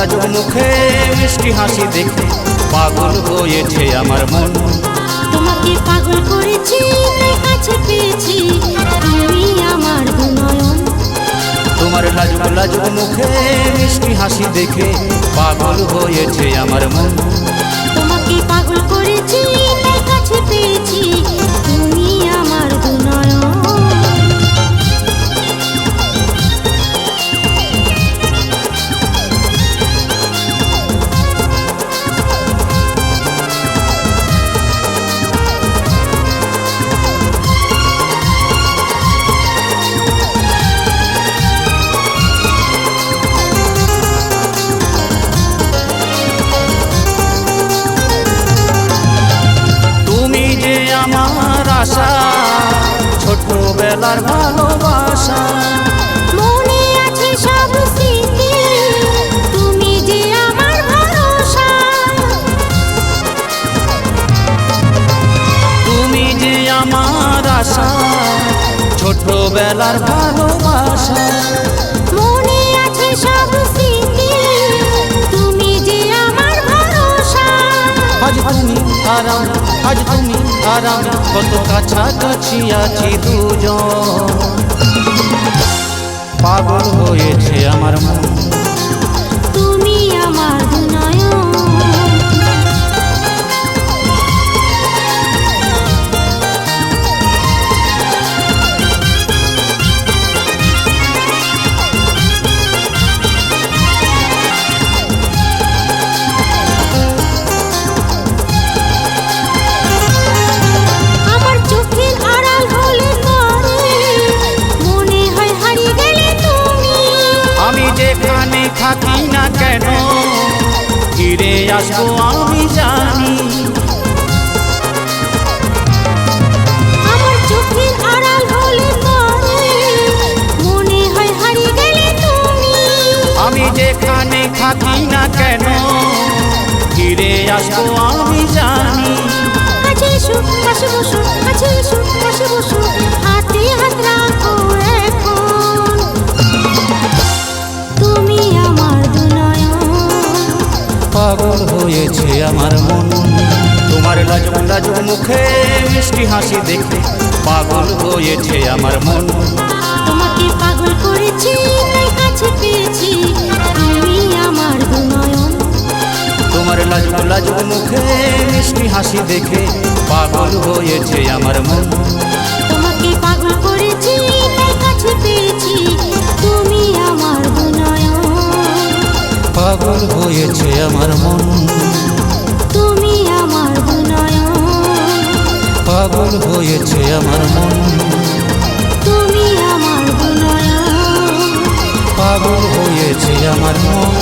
লাজুক মুখে মিষ্টি হাসি দেখে পাগল হয়েছে আমার মন। তোমাকে পাগল করেছি তাই কাছে পেয়েছি তুমি আমার দুনয়ন। তোমার লাজুক লাজুক মুখে মিষ্টি হাসি দেখে পাগল হয়েছে আমার মন। তোমাকে পাগল করেছি তাই কাছে পেয়েছি তুমি আমার দুনয়ন। আমার আশা ছোটবেলার ভালোবাসা, মনে আছে সব স্মৃতি তুমি যে আমার ভরসা। তুমি যে আমার আশা ছোটবেলার ভালোবাসা, মনে আছে সব স্মৃতি তুমি যে আমার ভরসা। আজ তুমি আর আমি, আজ তুমি আর আমি কত কাছাকাছি আছি দুজন। পাগল হয়েছে আমার মন, তুমি আমার দুনয়ন। থাকি না কেন ফিরে আসবো আমি জানি। আমার চোখের আড়াল হলে মনে হয় হারিয়ে গেলে তুমি। আমি যেখানে থাকি না কেন ফিরে আসবো আমি জানি। কাছে এসো পাশে বসো, কাছে এসো পাশে বসো, হাতে হাত রাখো এখন। তুমি আমার দুনয়ন। পাগল হয়েছে আমার মন, তোমার লাজুক লাজুক মুখে মিষ্টি হাসি দেখে পাগল হয়েছে আমার মন। তোমাকে পাগল করেছি তাই কাছে পেয়েছি তুমি আমার দুনয়ন। তোমার লাজুক লাজুক মুখে মিষ্টি হাসি দেখে পাগল হয়েছে আমার মন। তোমাকে পাগল করেছি তাই কাছে পেয়েছি তুমি আমার দুনয়ন। পাগল হয়েছে আমার মন, তুমি আমার দুনয়ন। পাগল হয়েছে আমার মন, তুমি আমার দুনয়ন। পাগল হয়েছে আমার মন।